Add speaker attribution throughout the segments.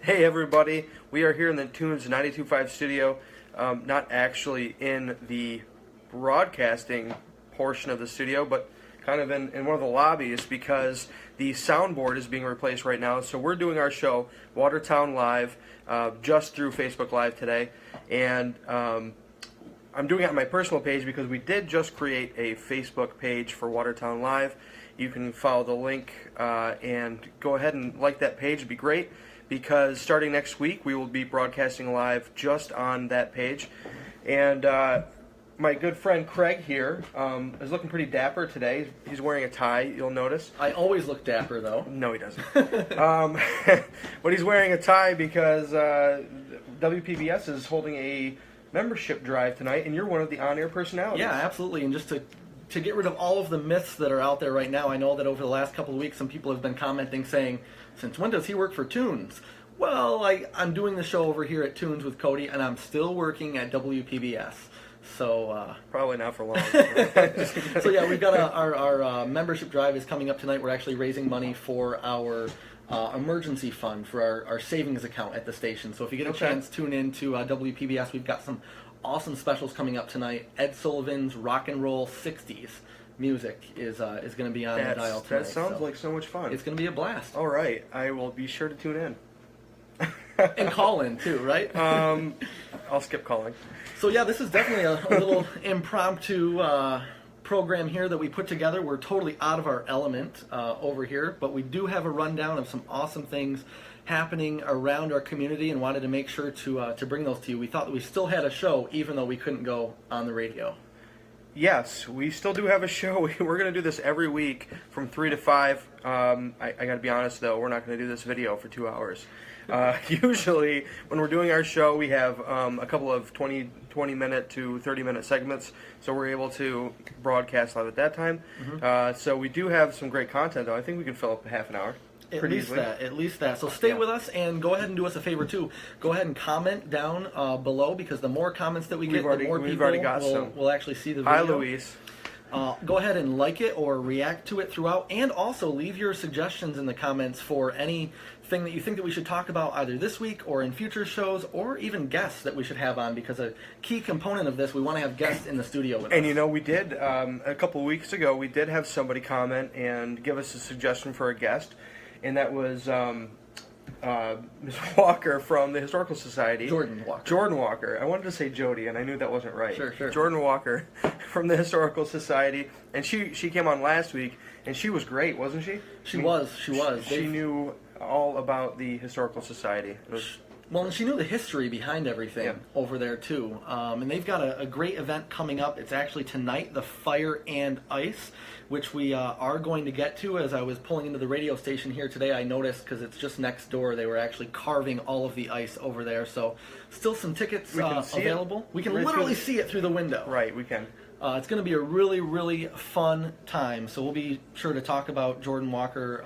Speaker 1: Hey everybody, we are here in the Tunes 92.5 studio, not actually in the broadcasting portion of the studio, but kind of in one of the lobbies because the soundboard is being replaced right now. So we're doing our show, Watertown Live, just through Facebook Live today, and I'm doing it on my personal page because we did just create a Facebook page for Watertown Live. You can follow the link and go ahead and like that page. It'd be great, because starting next week we will be broadcasting live just on that page. And my good friend Craig here is looking pretty dapper today. He's wearing a tie, you'll notice.
Speaker 2: I always look dapper, though.
Speaker 1: No, he doesn't. But he's wearing a tie because WPBS is holding a membership drive tonight, and you're one of the on-air personalities.
Speaker 2: Yeah, absolutely. And just to get rid of all of the myths that are out there right now, I know that over the last couple of weeks some people have been commenting saying, since when does he work for Tunes? Well, I'm doing the show over here at Tunes with Cody, and I'm still working at WPBS. So
Speaker 1: probably not for long.
Speaker 2: So yeah, we've got our membership drive is coming up tonight. We're actually raising money for our emergency fund for our savings account at the station. So if you get a chance, tune in to WPBS. We've got some awesome specials coming up tonight. Ed Sullivan's Rock and Roll 60s music is going to be on the dial tonight.
Speaker 1: That sounds like so much fun.
Speaker 2: It's going to be a blast.
Speaker 1: All right, I will be sure to tune in.
Speaker 2: And call in too, right?
Speaker 1: I'll skip calling.
Speaker 2: So yeah, this is definitely a little impromptu program here that we put together. We're totally out of our element over here, but we do have a rundown of some awesome things happening around our community, and wanted to make sure to bring those to you. We thought that we still had a show, even though we couldn't go on the radio.
Speaker 1: Yes, we still do have a show. We're going to do this every week from 3 to 5. I got to be honest, though, we're not going to do this video for 2 hours. Usually, when we're doing our show, we have a couple of 20-minute to 30-minute segments, so we're able to broadcast live at that time. Mm-hmm. So we do have some great content, though. I think we can fill up half an hour.
Speaker 2: At least that. So stay with us, and go ahead and do us a favor too. Go ahead and comment down below, because the more comments that we get, the more people will actually see the video.
Speaker 1: Hi, Luis.
Speaker 2: Go ahead and like it or react to it throughout, and also leave your suggestions in the comments for anything that you think that we should talk about either this week or in future shows, or even guests that we should have on, because a key component of this, we want to have guests in the studio with us.
Speaker 1: And you know, we did, a couple of weeks ago, we did have somebody comment and give us a suggestion for a guest. And that was Ms. Walker from the Historical Society.
Speaker 2: Jordan
Speaker 1: Walker. I wanted to say Jody, and I knew that wasn't right.
Speaker 2: Sure.
Speaker 1: Jordan Walker from the Historical Society. And she came on last week, and she was great, wasn't she?
Speaker 2: She was.
Speaker 1: She knew all about the Historical Society.
Speaker 2: Well, and she knew the history behind everything over there, too. And they've got a great event coming up. It's actually tonight, the Fire and Ice, which we are going to get to. As I was pulling into the radio station here today, I noticed, because it's just next door, they were actually carving all of the ice over there. So still some tickets available. We can literally see it through the window.
Speaker 1: Right, we can.
Speaker 2: It's going to be a really, really fun time. So we'll be sure to talk about Jordan Walker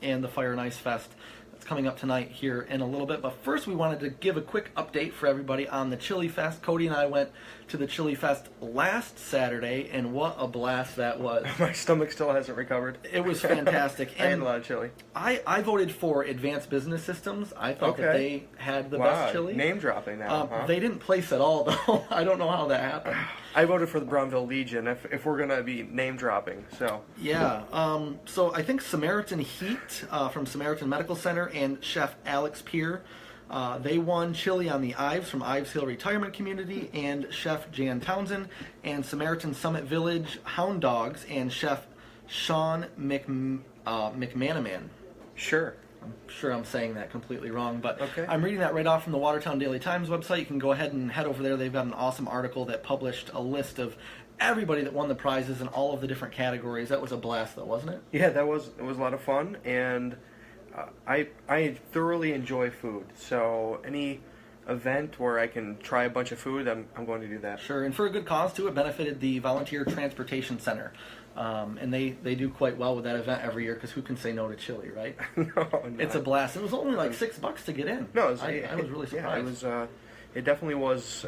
Speaker 2: and the Fire and Ice Fest. It's coming up tonight here in a little bit. But first, we wanted to give a quick update for everybody on the Chili Fest. Cody and I went to the Chili Fest last Saturday, and what a blast that was.
Speaker 1: My stomach still hasn't recovered.
Speaker 2: It was fantastic.
Speaker 1: I had a lot of chili.
Speaker 2: I voted for Advanced Business Systems. I thought that they had the best chili.
Speaker 1: Name dropping now.
Speaker 2: They didn't place at all, though. I don't know how that happened.
Speaker 1: I voted for the Brownville Legion, if we're going to be name dropping. So
Speaker 2: yeah. So I think Samaritan Heat from Samaritan Medical Center and Chef Alex Peer, they won Chili on the Ives from Ives Hill Retirement Community, and Chef Jan Townsend, and Samaritan Summit Village Hound Dogs and Chef Sean McManaman.
Speaker 1: Sure.
Speaker 2: I'm sure I'm saying that completely wrong, but
Speaker 1: okay.
Speaker 2: I'm reading that right off from the Watertown Daily Times website. You can go ahead and head over there. They've got an awesome article that published a list of everybody that won the prizes in all of the different categories. That was a blast, though, wasn't it?
Speaker 1: Yeah, it was a lot of fun, and I thoroughly enjoy food. So any event where I can try a bunch of food, I'm going to do that.
Speaker 2: Sure, and for a good cause, too. It benefited the Volunteer Transportation Center. And they do quite well with that event every year, because who can say no to chili, right?
Speaker 1: No.
Speaker 2: It's a blast. It was only like $6 to get in.
Speaker 1: No,
Speaker 2: I was really surprised.
Speaker 1: Yeah, it definitely was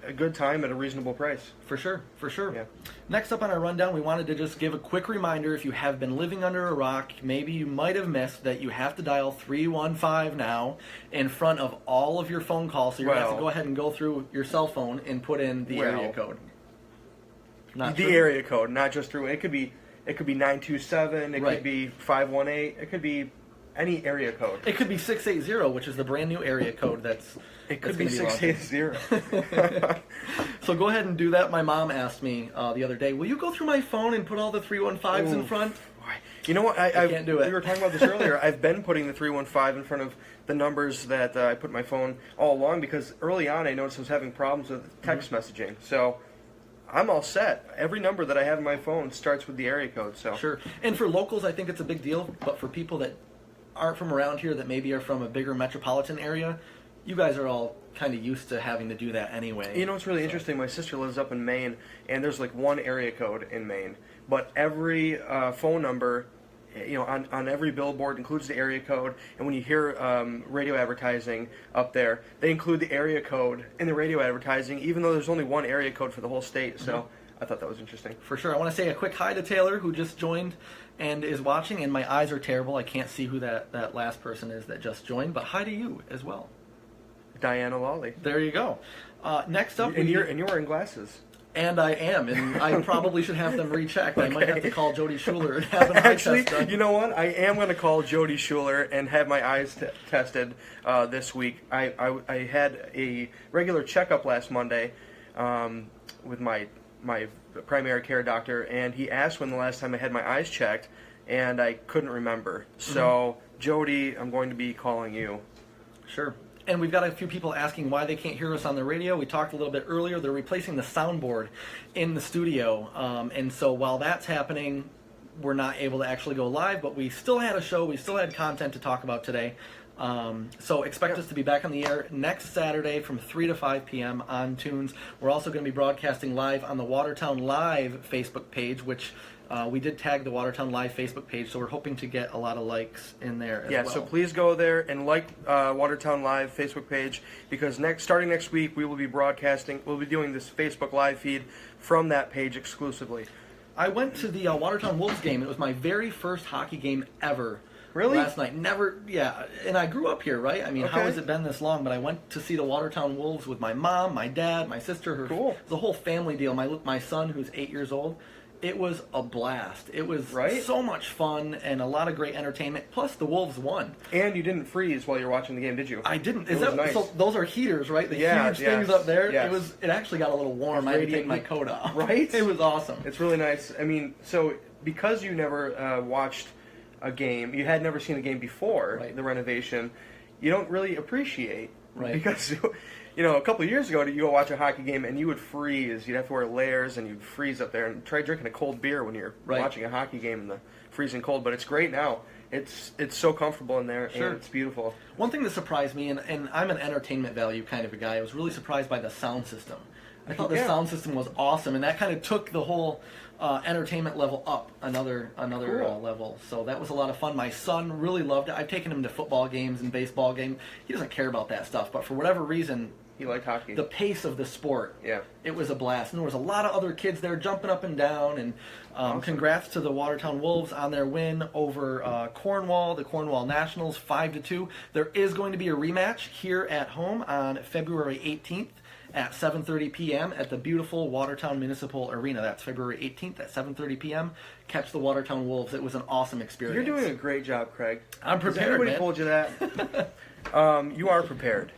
Speaker 1: a good time at a reasonable price.
Speaker 2: For sure, for sure.
Speaker 1: Yeah.
Speaker 2: Next up on our rundown, we wanted to just give a quick reminder, if you have been living under a rock, maybe you might have missed that you have to dial 315 now in front of all of your phone calls, so you're going to have to go ahead and go through your cell phone and put in the area code. Not
Speaker 1: the
Speaker 2: true?
Speaker 1: Area code, not just through, it could be 927, it could be 518, it could be any area code.
Speaker 2: It could be 680, which is the brand new area code
Speaker 1: It could be 680.
Speaker 2: So go ahead and do that. My mom asked me the other day, will you go through my phone and put all the 315s in front?
Speaker 1: You know what?
Speaker 2: I can't do it.
Speaker 1: We were talking about this earlier. I've been putting the 315 in front of the numbers that I put my phone all along because early on I noticed I was having problems with text messaging. So I'm all set. Every number that I have in my phone starts with the area code. So
Speaker 2: Sure. And for locals, I think it's a big deal. But for people that aren't from around here, that maybe are from a bigger metropolitan area, you guys are all kind of used to having to do that anyway.
Speaker 1: You know what's really interesting? My sister lives up in Maine, and there's like one area code in Maine, but every phone number, you know, on every billboard includes the area code. And when you hear radio advertising up there, they include the area code in the radio advertising, even though there's only one area code for the whole state. So I thought that was interesting.
Speaker 2: For sure. I want to say a quick hi to Taylor, who just joined and is watching, and my eyes are terrible. I can't see who that last person is that just joined, but hi to you as well.
Speaker 1: Diana Lawley.
Speaker 2: There you go. Next up,
Speaker 1: and you're wearing glasses.
Speaker 2: And I am, and I probably should have them rechecked. Okay. I might have to call Jody Schuler and have an eye test done.
Speaker 1: You know what? I am going to call Jody Schuler and have my eyes tested this week. I had a regular checkup last Monday with my primary care doctor, and he asked when the last time I had my eyes checked, and I couldn't remember. So, Jody, I'm going to be calling you.
Speaker 2: Sure. And we've got a few people asking why they can't hear us on the radio. We talked a little bit earlier. They're replacing the soundboard in the studio. And so while that's happening, we're not able to actually go live, but we still had a show. We still had content to talk about today. So expect us to be back on the air next Saturday from 3 to 5 p.m. on Tunes. We're also going to be broadcasting live on the Watertown Live Facebook page, which we did tag the Watertown Live Facebook page, so we're hoping to get a lot of likes in there as well.
Speaker 1: Yeah, so please go there and like Watertown Live Facebook page, because starting next week we will be broadcasting, we'll be doing this Facebook Live feed from that page exclusively.
Speaker 2: I went to the Watertown Wolves game. It was my very first hockey game ever.
Speaker 1: Really?
Speaker 2: Last night. Never, yeah. And I grew up here, right? I mean, How has it been this long? But I went to see the Watertown Wolves with my mom, my dad, my sister.
Speaker 1: Cool.
Speaker 2: The whole family deal. My son, who's 8 years old. It was a blast. It was so much fun and a lot of great entertainment. Plus, the Wolves won.
Speaker 1: And you didn't freeze while you were watching the game, did you?
Speaker 2: I didn't.
Speaker 1: It was nice.
Speaker 2: So those are heaters, right? The huge things up there.
Speaker 1: Yes.
Speaker 2: It actually got a little warm. I had to take my coat off.
Speaker 1: Right?
Speaker 2: It was awesome.
Speaker 1: It's really nice. I mean, so because you never watched a game, you had never seen a game before the renovation, you don't really appreciate.
Speaker 2: Right.
Speaker 1: Because, you know, a couple of years ago, you go watch a hockey game and you would freeze. You'd have to wear layers and you'd freeze up there. And try drinking a cold beer when you're watching a hockey game in the freezing cold. But it's great now. It's so comfortable in there, and it's beautiful.
Speaker 2: One thing that surprised me, and I'm an entertainment value kind of a guy, I was really surprised by the sound system. I thought the sound system was awesome, and that kind of took the whole entertainment level up another level. So that was a lot of fun. My son really loved it. I've taken him to football games and baseball games. He doesn't care about that stuff, but for whatever reason,
Speaker 1: he liked hockey.
Speaker 2: The pace of the sport.
Speaker 1: Yeah.
Speaker 2: It was a blast. And there was a lot of other kids there jumping up and down. And awesome. Congrats to the Watertown Wolves on their win over Cornwall, the Cornwall Nationals, 5-2. There is going to be a rematch here at home on February 18th. At 7:30 p.m. at the beautiful Watertown Municipal Arena. That's February 18th at 7:30 p.m. Catch the Watertown Wolves. It was an awesome experience.
Speaker 1: You're doing a great job, Craig.
Speaker 2: I'm prepared,
Speaker 1: Has anybody told you that? You are prepared.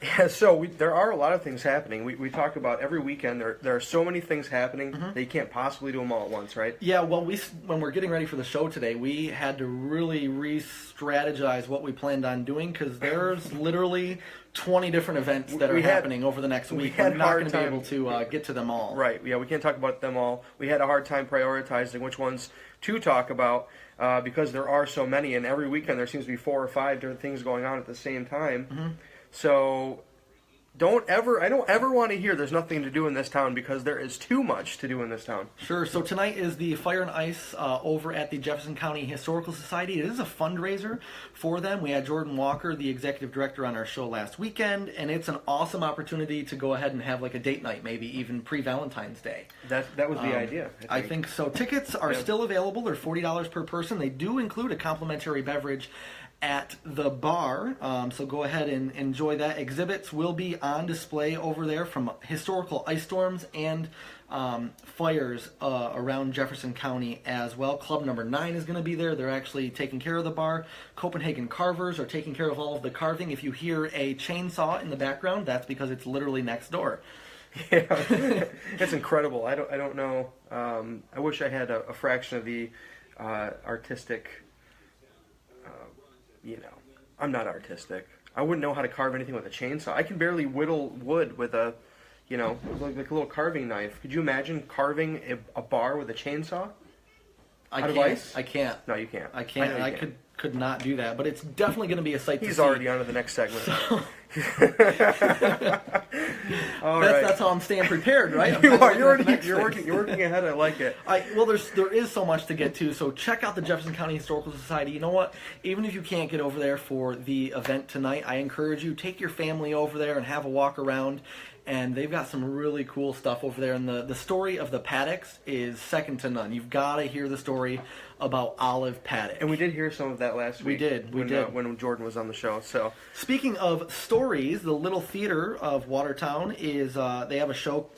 Speaker 1: Yeah, so there are a lot of things happening. We talk about every weekend. There are so many things happening that you can't possibly do them all at once, right?
Speaker 2: Yeah, well, when we're getting ready for the show today, we had to really re-strategize what we planned on doing, because there's literally 20 different events that are happening over the next week. We're not going to be able to get to them all.
Speaker 1: Right, yeah, we can't talk about them all. We had a hard time prioritizing which ones to talk about because there are so many, and every weekend there seems to be 4 or 5 different things going on at the same time. So I don't ever want to hear there's nothing to do in this town, because there is too much to do in this town.
Speaker 2: Sure. So tonight is the Fire and Ice over at the Jefferson County Historical Society. It is a fundraiser for them. We had Jordan Walker, the executive director, on our show last weekend, and it's an awesome opportunity to go ahead and have like a date night, maybe even pre-Valentine's Day.
Speaker 1: That was the idea.
Speaker 2: I think so. Tickets are still available. They're $40 per person. They do include a complimentary beverage at the bar, so go ahead and enjoy that. Exhibits will be on display over there from historical ice storms and fires around Jefferson County as well. Club number 9 is going to be there. They're actually taking care of the bar. Copenhagen Carvers are taking care of all of the carving. If you hear a chainsaw in the background, that's because it's literally next door.
Speaker 1: Yeah, it's incredible. I don't know. I wish I had a fraction of the artistic. I'm not artistic. I wouldn't know how to carve anything with a chainsaw. I can barely whittle wood with a, like a little carving knife. Could you imagine carving a bar with a chainsaw? Out of ice?
Speaker 2: I can't.
Speaker 1: No, you can't.
Speaker 2: I can't. I could not do that. But it's definitely going to be a sight to see.
Speaker 1: He's already on to the next segment.
Speaker 2: So...
Speaker 1: All right.
Speaker 2: That's how I'm staying prepared, right?
Speaker 1: You're working ahead. I like it.
Speaker 2: There is so much to get to. So check out the Jefferson County Historical Society. You know what? Even if you can't get over there for the event tonight, I encourage you, take your family over there and have a walk around. And they've got some really cool stuff over there. And the story of the Paddocks is second to none. You've got to hear the story about Olive Paddock.
Speaker 1: And we did hear some of that last week.
Speaker 2: We did.
Speaker 1: When Jordan was on the show. So,
Speaker 2: speaking of stories, the Little Theatre of Watertown is they have a show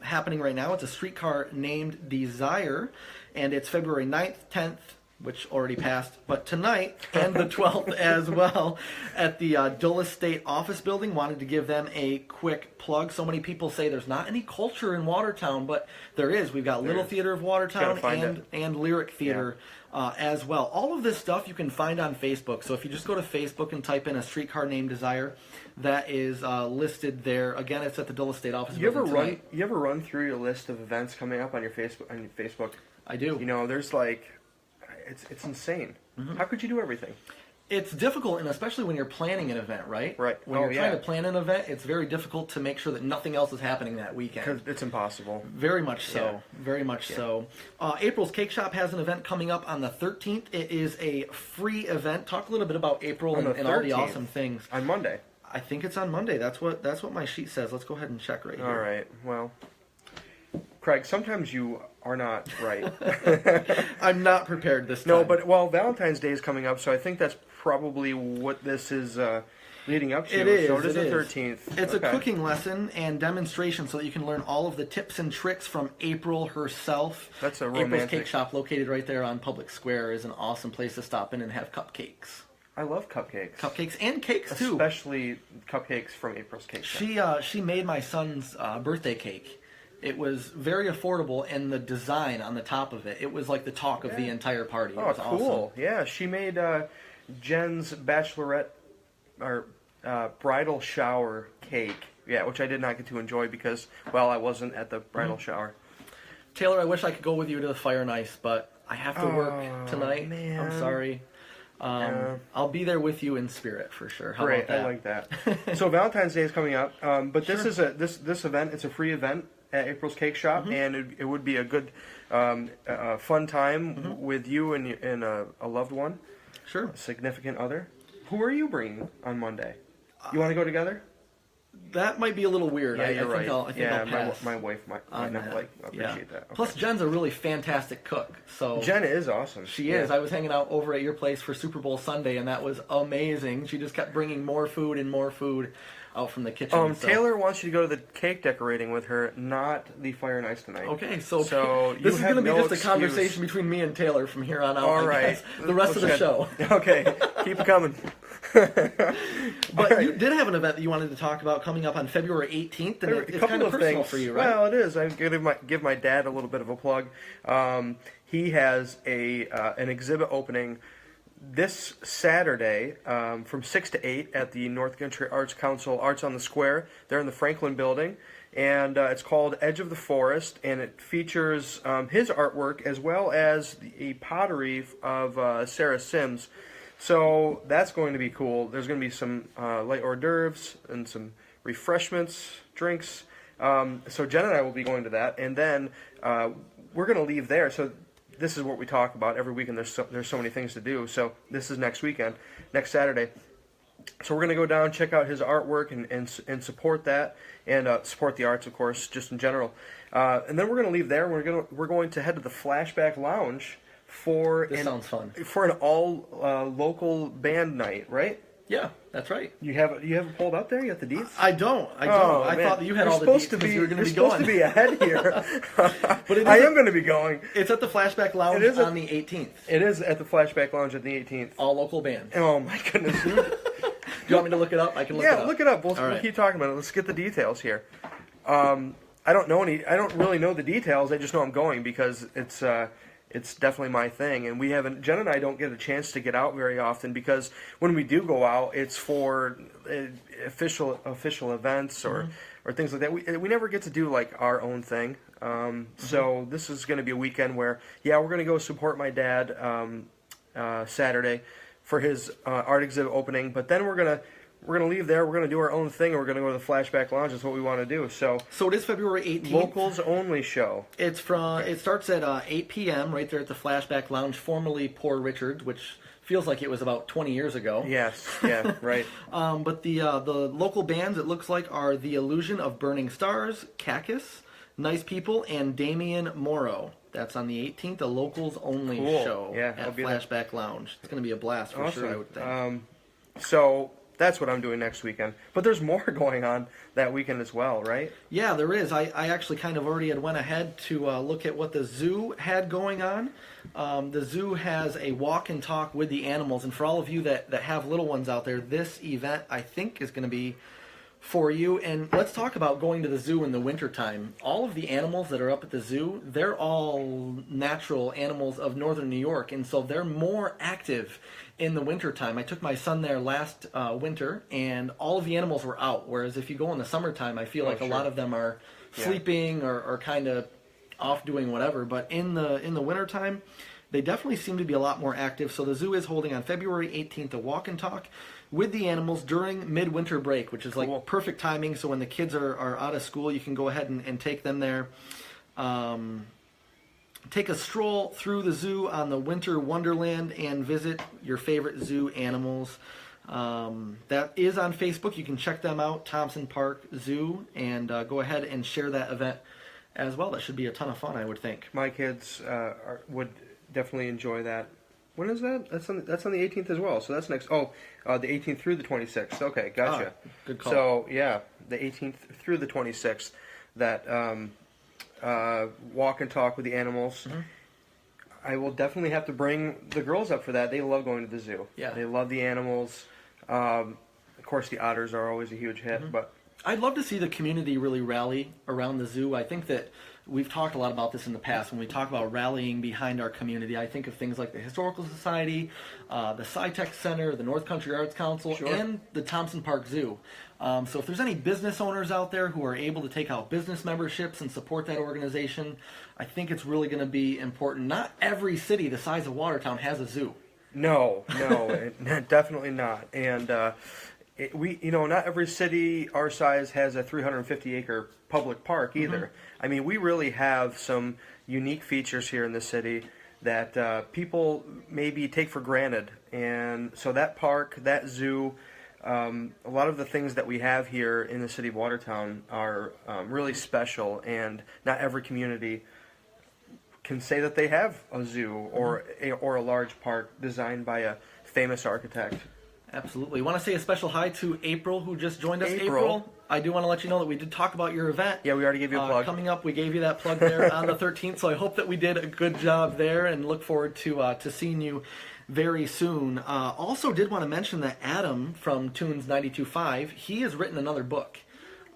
Speaker 2: happening right now. It's a Streetcar Named Desire, and it's February 9th, 10th, which already passed, but tonight and the 12th as well at the Dulles State Office Building. Wanted to give them a quick plug. So many people say there's not any culture in Watertown, but there is. We've got Little Theatre of Watertown and Lyric Theatre as well. All of this stuff you can find on Facebook. So if you just go to Facebook and type in A Streetcar Named Desire, that is listed there. Again, it's at the Dulles State Office Building tonight.
Speaker 1: You ever run through your list of events coming up on your Facebook?
Speaker 2: I do.
Speaker 1: There's like... It's insane. Mm-hmm. How could you do everything?
Speaker 2: It's difficult, and especially when you're planning an event, right?
Speaker 1: Right.
Speaker 2: When you're trying to plan an event, it's very difficult to make sure that nothing else is happening that weekend.
Speaker 1: Because it's impossible.
Speaker 2: Very much so. Yeah. Very much so. April's Cake Shop has an event coming up on the 13th. It is a free event. Talk a little bit about April and all the awesome things.
Speaker 1: On Monday.
Speaker 2: I think it's on Monday. That's what my sheet says. Let's go ahead and check right here.
Speaker 1: All right. Well, Craig, sometimes you are not right.
Speaker 2: I'm not prepared this time.
Speaker 1: No, but Valentine's Day is coming up, so I think that's probably what this is leading up to.
Speaker 2: It is.
Speaker 1: So it is the 13th.
Speaker 2: It's a cooking lesson and demonstration so that you can learn all of the tips and tricks from April herself.
Speaker 1: That's a romantic...
Speaker 2: April's Cake Shop, located right there on Public Square, is an awesome place to stop in and have cupcakes.
Speaker 1: I love cupcakes.
Speaker 2: Cupcakes and cakes, too.
Speaker 1: Especially cupcakes from April's Cake Shop.
Speaker 2: She made my son's birthday cake. It was very affordable, and the design on the top of it was like the talk of the entire party. It was
Speaker 1: cool.
Speaker 2: Awesome.
Speaker 1: Yeah, she made Jen's bachelorette or bridal shower cake. Yeah, which I did not get to enjoy because, I wasn't at the bridal shower.
Speaker 2: Taylor, I wish I could go with you to the Fire and Ice, but I have to work tonight. Man. I'm sorry. I'll be there with you in spirit for sure. How
Speaker 1: Great,
Speaker 2: about that?
Speaker 1: I like that. So Valentine's Day is coming up, but this is this event. It's a free event at April's Cake Shop, and it would be a good, fun time with you and a loved one, a significant other. Who are you bringing on Monday? You want to go together?
Speaker 2: That might be a little weird.
Speaker 1: Yeah, you're right.
Speaker 2: I think I'll pass.
Speaker 1: My wife might not appreciate that. Okay.
Speaker 2: Plus, Jen's a really fantastic cook. So
Speaker 1: Jen is awesome.
Speaker 2: She is. I was hanging out over at your place for Super Bowl Sunday, and that was amazing. She just kept bringing more food out from the kitchen.
Speaker 1: Taylor wants you to go to the cake decorating with her, not the Fire and Ice tonight.
Speaker 2: Okay, so this is going to be just a conversation between me and Taylor from here on out.
Speaker 1: All right.
Speaker 2: The rest of the show.
Speaker 1: Okay, keep it coming.
Speaker 2: But you did have an event that you wanted to talk about coming up on February 18th, and it's kind of personal for you, right?
Speaker 1: Well, it is. I'm going to give my dad a little bit of a plug. He has an exhibit opening this Saturday from 6 to 8 at the North Country Arts Council Arts on the Square. They're in the Franklin Building, and it's called Edge of the Forest, and it features his artwork as well as a pottery of Sarah Sims. So that's going to be cool. There's going to be some light hors d'oeuvres and some refreshments, drinks. So Jen and I will be going to that, and then we're going to leave there. So this is what we talk about every weekend. There's so many things to do. So this is next weekend, next Saturday. So we're going to go down, check out his artwork, and support that, and support the arts, of course, just in general. And then we're going to leave there. We're going to head to the Flashback Lounge for
Speaker 2: sounds fun.
Speaker 1: For an all local band night, right?
Speaker 2: Yeah, that's right.
Speaker 1: You have it pulled up there? You got the deets?
Speaker 2: I don't.
Speaker 1: Oh,
Speaker 2: I
Speaker 1: man.
Speaker 2: thought that you had all the deets because you were going to be going.
Speaker 1: You're supposed to be ahead here. But I am going to be going.
Speaker 2: It's at the Flashback Lounge on the 18th.
Speaker 1: It is at the Flashback Lounge on the 18th.
Speaker 2: All local bands.
Speaker 1: Oh, my goodness.
Speaker 2: Do you want me to look it up? I can look it up.
Speaker 1: Yeah, look it up. We'll keep talking about it. Let's get the details here. I don't really know the details. I just know I'm going because it's definitely my thing, and Jen and I don't get a chance to get out very often because when we do go out, it's for official events or things like that. We never get to do like our own thing. So this is going to be a weekend where we're going to go support my dad Saturday for his art exhibit opening, but then we're gonna leave there. We're gonna do our own thing, and we're gonna go to the Flashback Lounge. That's what we want to do. So
Speaker 2: it is February 18th.
Speaker 1: Locals only show. It
Speaker 2: starts at 8 p.m. right there at the Flashback Lounge, formerly Poor Richard's, which feels like it was about 20 years ago.
Speaker 1: Yes, yeah, right.
Speaker 2: But the local bands, it looks like, are The Illusion of Burning Stars, Cactus, Nice People, and Damian Morrow. That's on the 18th, a locals only show at Flashback Lounge. It's going to be a blast for sure, I would think.
Speaker 1: So that's what I'm doing next weekend. But there's more going on that weekend as well, right?
Speaker 2: Yeah, there is. I actually kind of already had went ahead to look at what the zoo had going on. The zoo has a walk and talk with the animals. And for all of you that have little ones out there, this event, I think, is going to be for you. And let's talk about going to the zoo in the wintertime. All of the animals that are up at the zoo, they're all natural animals of northern New York, and so they're more active in the wintertime. I took my son there last winter, and all of the animals were out, whereas if you go in the summertime, I feel like a lot of them are sleeping or kind of off doing whatever. But in the wintertime, they definitely seem to be a lot more active. So the zoo is holding on February 18th a walk and talk with the animals during midwinter break, which is like perfect timing. So when the kids are out of school, you can go ahead and take them there. Take a stroll through the zoo on the Winter Wonderland and visit your favorite zoo animals. That is on Facebook. You can check them out, Thompson Park Zoo, and go ahead and share that event as well. That should be a ton of fun, I would think.
Speaker 1: My kids would definitely enjoy that. When is that? That's on the 18th as well. So that's next. The 18th through the 26th. Okay, gotcha.
Speaker 2: Good call.
Speaker 1: So yeah, the 18th through the 26th. That walk and talk with the animals. Mm-hmm. I will definitely have to bring the girls up for that. They love going to the zoo.
Speaker 2: Yeah,
Speaker 1: they love the animals. Of course, the otters are always a huge hit. Mm-hmm. But
Speaker 2: I'd love to see the community really rally around the zoo. I think that we've talked a lot about this in the past. When we talk about rallying behind our community, I think of things like the Historical Society, the SciTech Center, the North Country Arts Council, and the Thompson Park Zoo. So if there's any business owners out there who are able to take out business memberships and support that organization, I think it's really going to be important. Not every city the size of Watertown has a zoo.
Speaker 1: No, definitely not. And not every city our size has a 350-acre public park either. Mm-hmm. I mean, we really have some unique features here in the city that people maybe take for granted. And so that park, that zoo, a lot of the things that we have here in the city of Watertown are really special, and not every community can say that they have a zoo or a large park designed by a famous architect.
Speaker 2: Absolutely. Want to say a special hi to April, who just joined us. April, I do want to let you know that we did talk about your event.
Speaker 1: Yeah, we already gave you a plug.
Speaker 2: Coming up, we gave you that plug there on the 13th, so I hope that we did a good job there, and look forward to seeing you very soon. Also did want to mention that Adam from Tunes 92.5, he has written another book.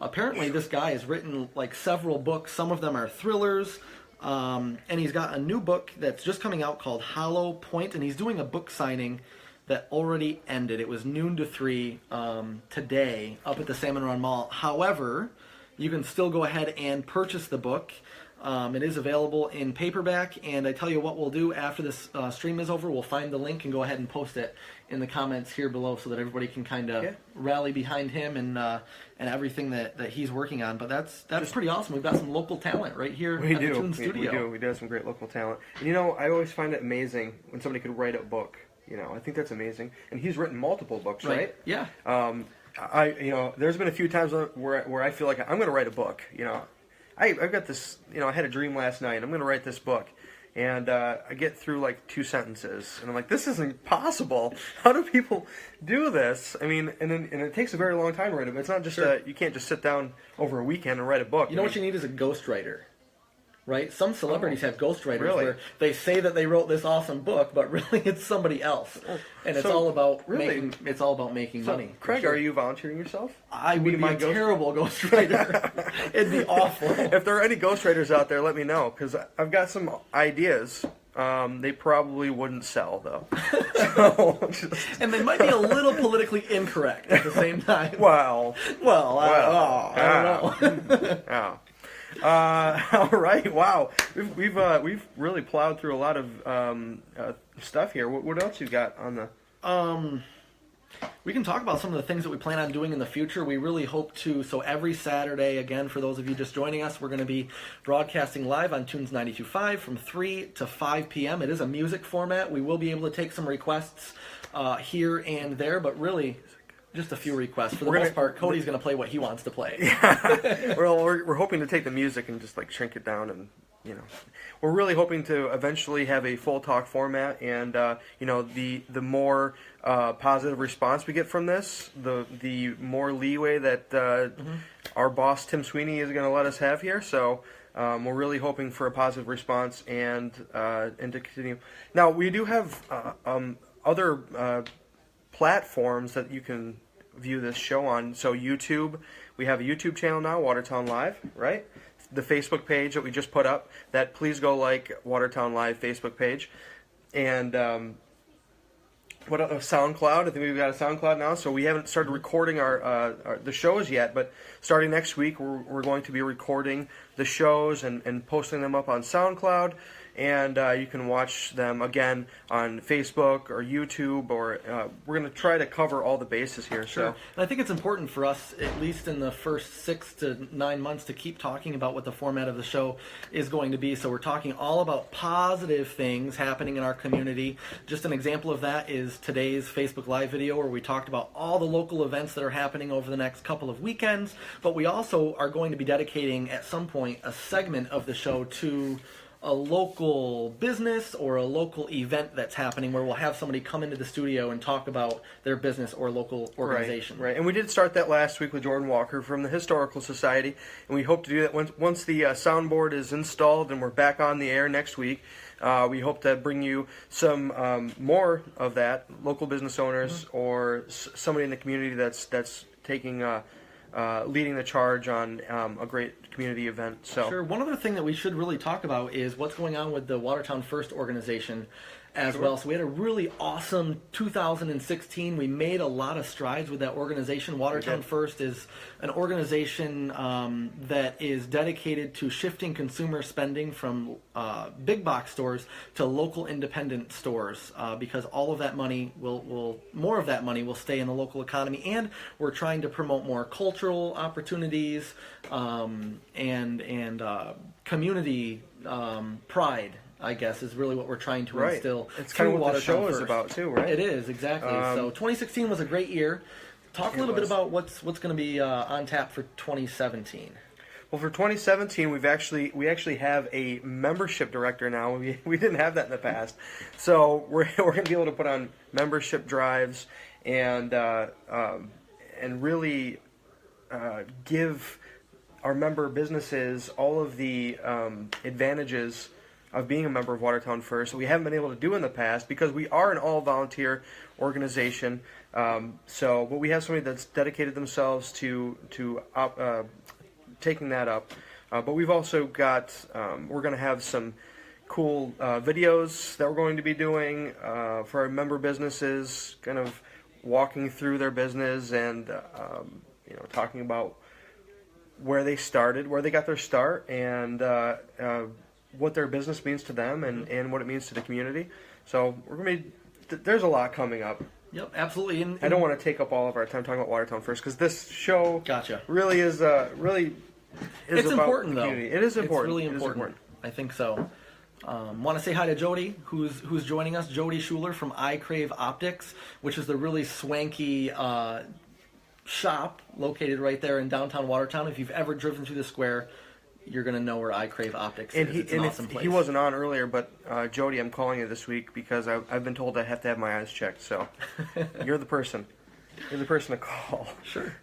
Speaker 2: Apparently this guy has written like several books. Some of them are thrillers, and he's got a new book that's just coming out called Hollow Point, and he's doing a book signing that already ended. It was noon to 3 today up at the Salmon Run Mall. However, you can still go ahead and purchase the book. It is available in paperback, and I tell you what we'll do after this stream is over, we'll find the link and go ahead and post it in the comments here below so that everybody can kind of rally behind him and everything that he's working on. But that's pretty awesome. We've got some local talent right here at the Toon Studio.
Speaker 1: We do have some great local talent. And, you know, I always find it amazing when somebody could write a book. You know, I think that's amazing. And he's written multiple books, right?
Speaker 2: Yeah.
Speaker 1: There's been a few times where I feel like I'm going to write a book. You know, I've got this. You know, I had a dream last night. I'm going to write this book, and I get through like 2 sentences, and I'm like, this isn't possible. How do people do this? I mean, and it takes a very long time to write it. But it's not just you can't just sit down over a weekend and write a book.
Speaker 2: You know what you need is a ghostwriter. Right? Some celebrities have ghostwriters
Speaker 1: really?
Speaker 2: where they say that they wrote this awesome book, but really it's somebody else, and it's all about making money.
Speaker 1: Craig, are you volunteering yourself?
Speaker 2: I would be a terrible ghostwriter. It'd be awful.
Speaker 1: If there are any ghostwriters out there, let me know, because I've got some ideas. They probably wouldn't sell, though.
Speaker 2: And they might be a little politically incorrect at the same time.
Speaker 1: Well,
Speaker 2: I don't know.
Speaker 1: All right. Wow. We've really plowed through a lot of stuff here. What else you got on the?
Speaker 2: We can talk about some of the things that we plan on doing in the future. We really hope to. So every Saturday, again, for those of you just joining us, we're going to be broadcasting live on Tunes 92.5 from 3 to 5 p.m. It is a music format. We will be able to take some requests here and there, but really just a few requests. For the most part, Cody's going to play what he wants to play.
Speaker 1: Yeah. Well, we're hoping to take the music and just like shrink it down, and you know, we're really hoping to eventually have a full talk format. And you know, the more positive response we get from this, the more leeway that our boss Tim Sweeney is going to let us have here. So. We're really hoping for a positive response and to continue. Now we do have other platforms that you can view this show on. So YouTube, we have a YouTube channel now, Watertown Live, right? The Facebook page that we just put up. That please go like Watertown Live Facebook page, and what SoundCloud. I think we've got a SoundCloud now. So we haven't started recording the shows yet, but starting next week we're going to be recording the shows and posting them up on SoundCloud. And you can watch them again on Facebook or YouTube, or we're going to try to cover all the bases here.
Speaker 2: Sure.
Speaker 1: So.
Speaker 2: And I think it's important for us, at least in the first 6 to 9 months, to keep talking about what the format of the show is going to be. So we're talking all about positive things happening in our community. Just an example of that is today's Facebook Live video, where we talked about all the local events that are happening over the next couple of weekends. But we also are going to be dedicating, at some point, a segment of the show to a local business or a local event that's happening, where we'll have somebody come into the studio and talk about their business or local organization.
Speaker 1: Right. And we did start that last week with Jordan Walker from the Historical Society, and we hope to do that once the soundboard is installed and we're back on the air next week. We hope to bring you some more of that, local business owners or somebody in the community that's taking leading the charge on a great community event. So
Speaker 2: sure. One other thing that we should really talk about is what's going on with the Watertown First organization as well. So we had a really awesome 2016. We made a lot of strides with that organization. Watertown First is an organization that is dedicated to shifting consumer spending from big box stores to local independent stores, because all of that money more of that money will stay in the local economy, and we're trying to promote more cultural opportunities and community pride, I guess, is really what we're trying to instill.
Speaker 1: It's kind of what the show is about, too, right?
Speaker 2: It is, exactly. So 2016 was a great year. Talk a little bit about what's going to be on tap for 2017.
Speaker 1: Well, for 2017, we actually have a membership director now. We didn't have that in the past, so we're going to be able to put on membership drives and really give our member businesses all of the advantages of being a member of Watertown First. We haven't been able to do in the past because we are an all-volunteer organization. But we have somebody that's dedicated themselves to taking that up. But we've also got, we're going to have some cool videos that we're going to be doing for our member businesses, kind of walking through their business and talking about where they started, where they got their start, and what their business means to them, and what it means to the community. So we're gonna be there's a lot coming up.
Speaker 2: Yep, absolutely. And
Speaker 1: I don't want to take up all of our time talking about Watertown first, because this show
Speaker 2: Gotcha.
Speaker 1: really is it's
Speaker 2: about
Speaker 1: important though. It is important.
Speaker 2: It's really important. I think so. Want to say hi to Jody, who's joining us. Jody Schuler from Crave Optics, which is the really swanky shop located right there in downtown Watertown. If you've ever driven through the square, you're going to know where Crave Optics is. It's an awesome place.
Speaker 1: He wasn't on earlier, but Jody, I'm calling you this week because I've been told I have to have my eyes checked. So you're the person. You're the person to call.
Speaker 2: Sure.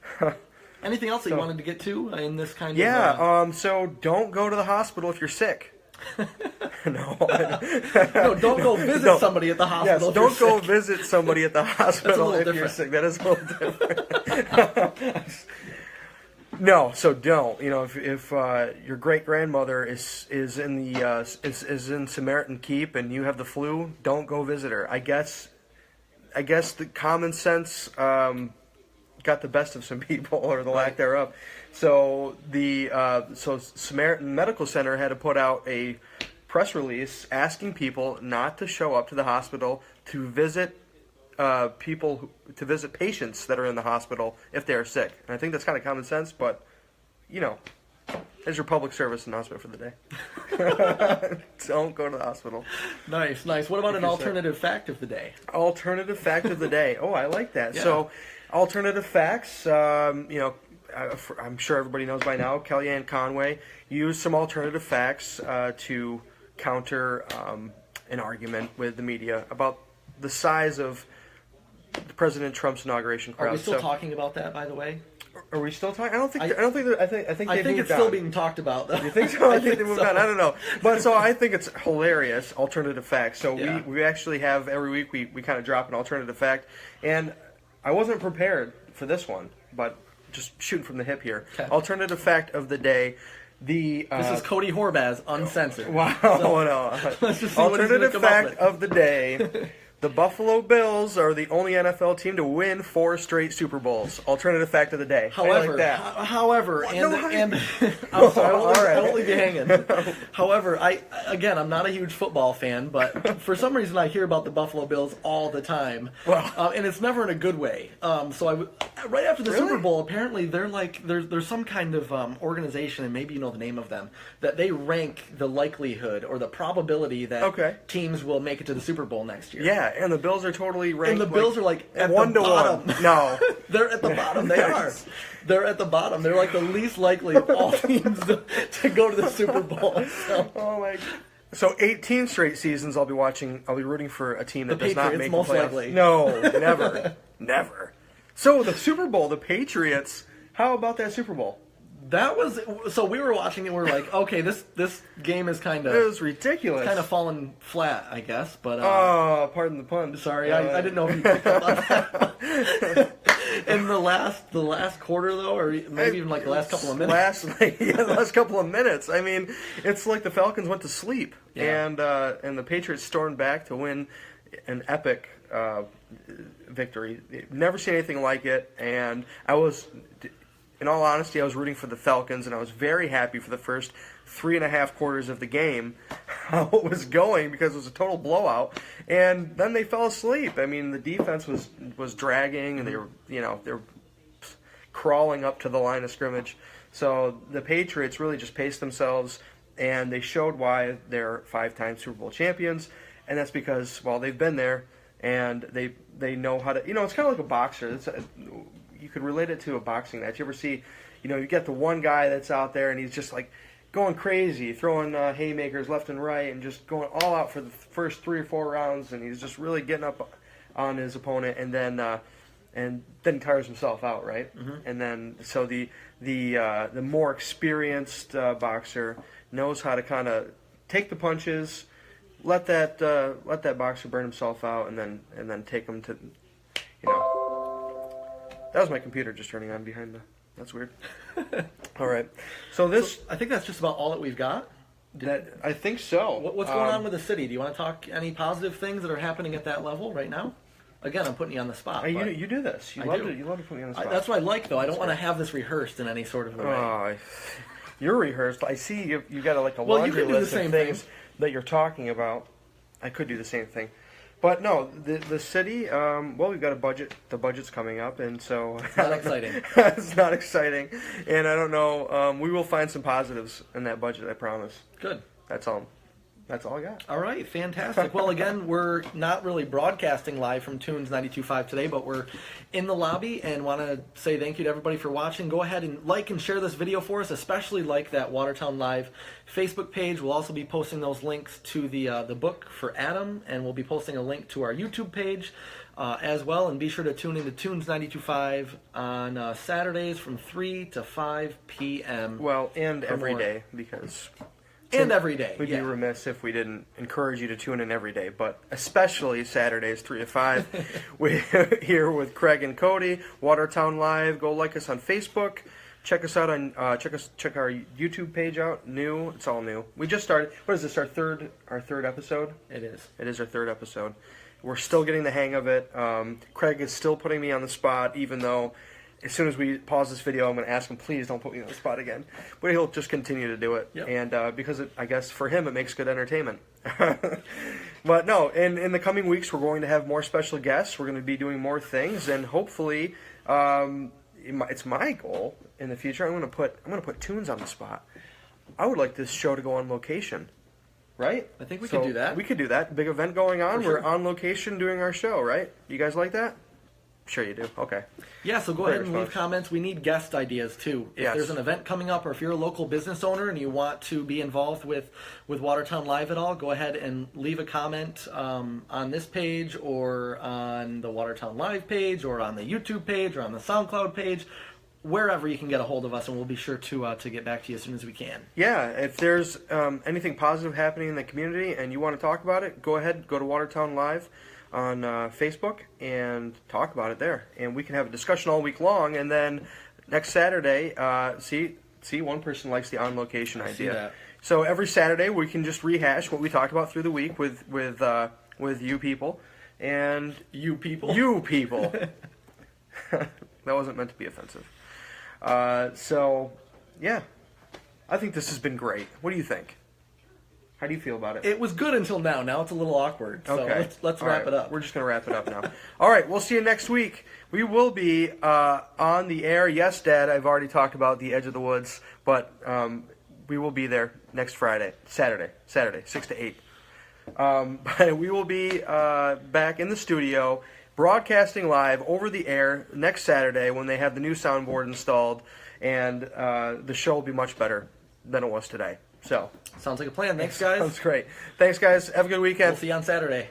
Speaker 2: Anything else that you wanted to get to in this kind of...
Speaker 1: Yeah, so don't go to the hospital if you're sick. No.
Speaker 2: No, don't go visit somebody at the hospital.
Speaker 1: Yes, don't go visit somebody at the hospital if you're sick. That is a little different. No, so don't. You know, if your great grandmother is in Samaritan Keep and you have the flu, don't go visit her. I guess the common sense got the best of some people, or the lack thereof. So so Samaritan Medical Center had to put out a press release asking people not to show up to the hospital to visit patients that are in the hospital if they are sick. And I think that's kind of common sense, but you know, there's your public service announcement for the day. Don't go to the hospital.
Speaker 2: Nice. What about an alternative fact of the day?
Speaker 1: Alternative fact of the day. Oh, I like that.
Speaker 2: Yeah.
Speaker 1: So, alternative facts. You know, I'm sure everybody knows by now. Kellyanne Conway used some alternative facts to counter an argument with the media about the size of President Trump's inauguration crowd.
Speaker 2: Are we still talking about that, by the way?
Speaker 1: Are we still talking? I think
Speaker 2: it's still being talked about.
Speaker 1: You think so? I think they moved on. I don't know. But so I think it's hilarious, alternative facts. So we actually have, every week we kind of drop an alternative fact. And I wasn't prepared for this one, but just shooting from the hip here. Okay. Alternative fact of the day. This
Speaker 2: is Cody Horbaz, uncensored.
Speaker 1: Wow. So, no.
Speaker 2: Let's just see
Speaker 1: alternative fact of the day. The Buffalo Bills are the only NFL team to win 4 straight Super Bowls. Alternative fact of the day.
Speaker 2: However, I'm sorry, I won't leave you hanging. However, I'm not a huge football fan, but for some reason I hear about the Buffalo Bills all the time, and it's never in a good way. So right after the Super Bowl, apparently they're like there's some kind of organization, and maybe you know the name of them, that they rank the likelihood or the probability that teams will make it to the Super Bowl next year.
Speaker 1: Yeah. And the Bills are totally ranked.
Speaker 2: And the Bills are like at
Speaker 1: 1
Speaker 2: the
Speaker 1: to
Speaker 2: bottom.
Speaker 1: 1. No,
Speaker 2: they're at the bottom. They are. They're at the bottom. They're like the least likely of all teams to go to the Super Bowl. So.
Speaker 1: Oh my! So 18 straight seasons I'll be watching. I'll be rooting for a team that does not make the playoffs.
Speaker 2: Most likely.
Speaker 1: No, never. So the Super Bowl, the Patriots. How about that Super Bowl?
Speaker 2: That was so. We were watching it. We were like, okay, this game is kind of.
Speaker 1: It was ridiculous.
Speaker 2: Kind of fallen flat, I guess. But
Speaker 1: pardon the pun.
Speaker 2: Sorry, I didn't know if you picked up on that. In the last quarter though, or maybe even like the last couple of minutes.
Speaker 1: The last couple of minutes. I mean, it's like the Falcons went to sleep, and the Patriots stormed back to win an epic victory. Never seen anything like it, and I was. In all honesty, I was rooting for the Falcons, and I was very happy for the first 3.5 quarters of the game, how it was going, because it was a total blowout. And then they fell asleep. I mean, the defense was dragging, and they were crawling up to the line of scrimmage. So the Patriots really just paced themselves, and they showed why they're 5-time Super Bowl champions. And that's because, well, they've been there, and they know how to. It's kind of like a boxer. You could relate it to a boxing match. You ever see, you get the one guy that's out there and he's just like going crazy, throwing haymakers left and right and just going all out for the first 3 or 4 rounds, and he's just really getting up on his opponent, and then tires himself out, right? Mm-hmm. And then so the more experienced boxer knows how to kind of take the punches, let that boxer burn himself out, and then take him to, That was my computer just turning on behind the... That's weird. All right. So
Speaker 2: I think that's just about all that we've got.
Speaker 1: I think so.
Speaker 2: What's going on with the city? Do you want to talk any positive things that are happening at that level right now? Again, I'm putting you on the spot.
Speaker 1: You do this. You love to put me on the spot.
Speaker 2: That's what I like, though. I don't want to have this rehearsed in any sort of a way.
Speaker 1: You're rehearsed. I see you got a laundry list of things that you're talking about. I could do the same thing. But no, the city, we've got a budget. The budget's coming up, and so...
Speaker 2: It's not exciting.
Speaker 1: It's not exciting. And I don't know, we will find some positives in that budget, I promise.
Speaker 2: Good.
Speaker 1: That's all I got.
Speaker 2: All right, fantastic. Well, again, we're not really broadcasting live from Tunes 92.5 today, but we're in the lobby and want to say thank you to everybody for watching. Go ahead and like and share this video for us, especially like that Watertown Live Facebook page. We'll also be posting those links to the book for Adam, and we'll be posting a link to our YouTube page as well. And be sure to tune into Tunes 92.5 on Saturdays from 3 to 5 p.m.
Speaker 1: Well, and every day, because...
Speaker 2: And every day.
Speaker 1: We'd be remiss if we didn't encourage you to tune in every day, but especially Saturdays, 3 to 5. We're here with Kraig and Cody, Watertown Live. Go like us on Facebook. Check us out on check our YouTube page out. New, it's all new. We just started. What is this? Our third episode?
Speaker 2: It is.
Speaker 1: It is our third episode. We're still getting the hang of it. Kraig is still putting me on the spot, even though. As soon as we pause this video, I'm going to ask him, please don't put me on the spot again. But he'll just continue to do it.
Speaker 2: Yep.
Speaker 1: And because, I guess, for him, it makes good entertainment. But no, in the coming weeks, we're going to have more special guests. We're going to be doing more things. And hopefully, it's my goal in the future. I'm going to put Tunes on the spot. I would like this show to go on location. Right?
Speaker 2: I think we could do that.
Speaker 1: We could do that. Big event going on.
Speaker 2: For sure.
Speaker 1: We're on location doing our show, right? You guys like that? Sure you do. Okay.
Speaker 2: Yeah, so go ahead and leave comments. We need guest ideas, too. If there's an event coming up, or if you're a local business owner and you want to be involved with Watertown Live at all, go ahead and leave a comment on this page, or on the Watertown Live page, or on the YouTube page, or on the SoundCloud page, wherever you can get a hold of us, and we'll be sure to get back to you as soon as we can.
Speaker 1: Yeah, if there's anything positive happening in the community and you want to talk about it, go ahead, go to Watertown Live on Facebook and talk about it there, and we can have a discussion all week long. And then next Saturday, see, one person likes the on location idea.
Speaker 2: See that.
Speaker 1: So every Saturday we can just rehash what we talked about through the week with you people and you people. That wasn't meant to be offensive. So yeah, I think this has been great. What do you think? How do you feel about it?
Speaker 2: It was good until now. Now it's a little awkward. So
Speaker 1: okay.
Speaker 2: let's wrap it up.
Speaker 1: We're just going to wrap it up now. All right. We'll see you next week. We will be on the air. Yes, Dad, I've already talked about the Edge of the Woods, but we will be there next Saturday, 6 to 8. But we will be back in the studio, broadcasting live over the air next Saturday when they have the new soundboard installed, and the show will be much better than it was today. So
Speaker 2: sounds like a plan. Thanks, guys.
Speaker 1: Sounds great. Thanks, guys. Have a good weekend.
Speaker 2: We'll see you on Saturday.